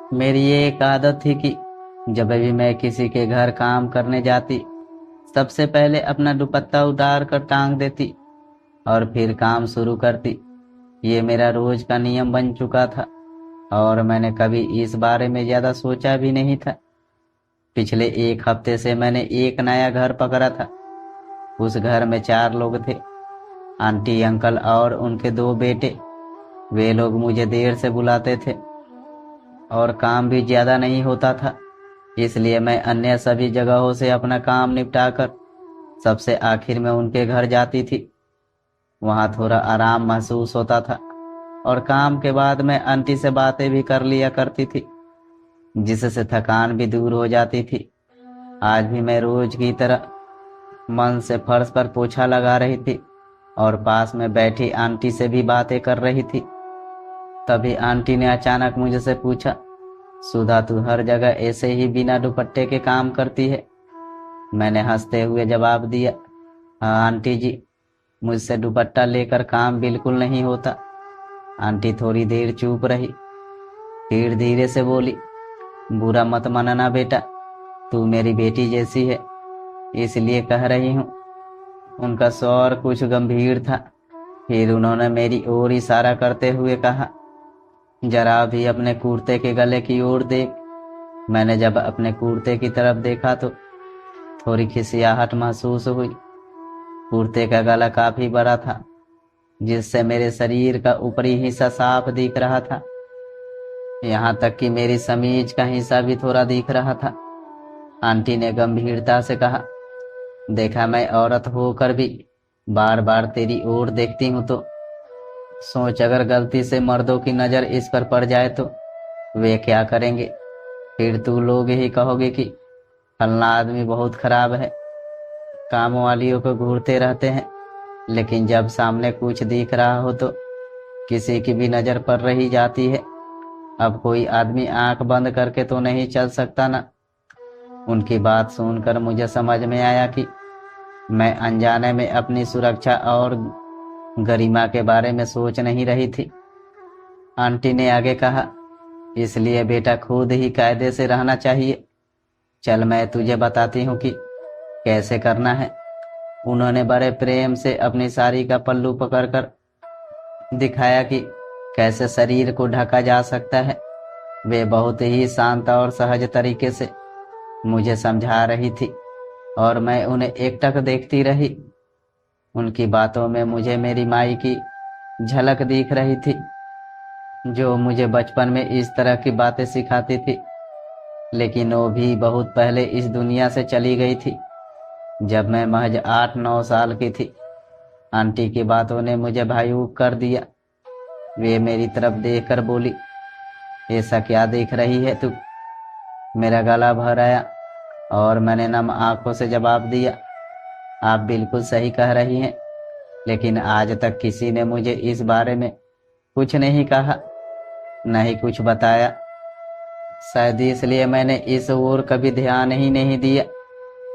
मेरी ये एक आदत थी कि जब भी मैं किसी के घर काम करने जाती, सबसे पहले अपना दुपट्टा उतार कर टांग देती और फिर काम शुरू करती। ये मेरा रोज का नियम बन चुका था और मैंने कभी इस बारे में ज्यादा सोचा भी नहीं था। पिछले एक हफ्ते से मैंने एक नया घर पकड़ा था। उस घर में 4 लोग थे, आंटी, अंकल और उनके 2 बेटे। वे लोग मुझे देर से बुलाते थे और काम भी ज्यादा नहीं होता था, इसलिए मैं अन्य सभी जगहों से अपना काम निपटाकर सबसे आखिर में उनके घर जाती थी। वहां थोड़ा आराम महसूस होता था और काम के बाद मैं आंटी से बातें भी कर लिया करती थी, जिससे थकान भी दूर हो जाती थी। आज भी मैं रोज की तरह मन से फर्श पर पोछा लगा रही थी और पास में बैठी आंटी से भी बातें कर रही थी। तभी आंटी ने अचानक मुझसे पूछा, सुधा, तू हर जगह ऐसे ही बिना दुपट्टे के काम करती है? मैंने हंसते हुए जवाब दिया, हाँ आंटी जी, मुझसे दुपट्टा लेकर काम बिल्कुल नहीं होता। आंटी थोड़ी देर चुप रही, फिर धीरे से बोली, बुरा मत मानना बेटा, तू मेरी बेटी जैसी है, इसलिए कह रही हूँ। उनका स्वर कुछ गंभीर था। फिर उन्होंने मेरी ओर इशारा करते हुए कहा, जरा भी अपने कुर्ते के गले की ओर देख। मैंने जब अपने कुर्ते की तरफ देखा तो थोड़ी खिसियाहट महसूस हुई। कुर्ते का गला काफी बड़ा था, जिससे मेरे शरीर का ऊपरी हिस्सा साफ दिख रहा था। यहाँ तक कि मेरी समीज का हिस्सा भी थोड़ा दिख रहा था। आंटी ने गंभीरता से कहा, देखा, मैं औरत होकर भी बार बार तेरी ओर देखती हूँ तो सोच, अगर गलती से मर्दों की नजर इस पर पड़ जाए तो वे क्या करेंगे? फिर तू लोग ही कहोगे कि फलना आदमी बहुत खराब है, काम वालियों को घूरते रहते हैं। लेकिन जब सामने कुछ दिख रहा हो तो किसी की भी नजर पड़ रही जाती है। अब कोई आदमी आंख बंद करके तो नहीं चल सकता ना। उनकी बात सुनकर मुझे समझ में आया कि मैं अनजाने में अपनी सुरक्षा और गरिमा के बारे में सोच नहीं रही थी। आंटी ने आगे कहा, इसलिए बेटा खुद ही कायदे से रहना चाहिए। चल, मैं तुझे बताती हूँ कि कैसे करना है। उन्होंने बड़े प्रेम से अपनी साड़ी का पल्लू पकड़कर दिखाया कि कैसे शरीर को ढका जा सकता है। वे बहुत ही शांत और सहज तरीके से मुझे समझा रही थी और मैं उन्हें एकटक देखती रही। उनकी बातों में मुझे मेरी माई की झलक दिख रही थी, जो मुझे बचपन में इस तरह की बातें सिखाती थी। लेकिन वो भी बहुत पहले इस दुनिया से चली गई थी, जब मैं महज 8-9 साल की थी। आंटी की बातों ने मुझे भावुक कर दिया। वे मेरी तरफ देखकर बोली, ऐसा क्या देख रही है तू? मेरा गला भर आया और मैंने नम आंखों से जवाब दिया, आप बिल्कुल सही कह रही हैं, लेकिन आज तक किसी ने मुझे इस बारे में कुछ नहीं कहा, न ही कुछ बताया। शायद इसलिए मैंने इस ओर कभी ध्यान ही नहीं दिया।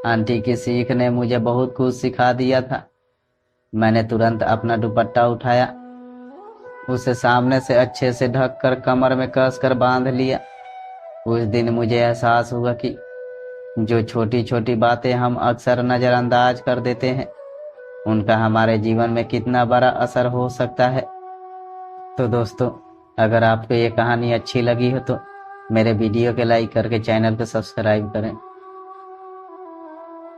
आंटी की सीख ने मुझे बहुत कुछ सिखा दिया था। मैंने तुरंत अपना दुपट्टा उठाया, उसे सामने से अच्छे से ढक कर कमर में कस कर बांध लिया। उस दिन मुझे एहसास हुआ कि जो छोटी छोटी बातें हम अक्सर नजरअंदाज कर देते हैं, उनका हमारे जीवन में कितना बड़ा असर हो सकता है। तो दोस्तों, अगर आपको ये कहानी अच्छी लगी हो तो मेरे वीडियो के लाइक करके चैनल को सब्सक्राइब करें।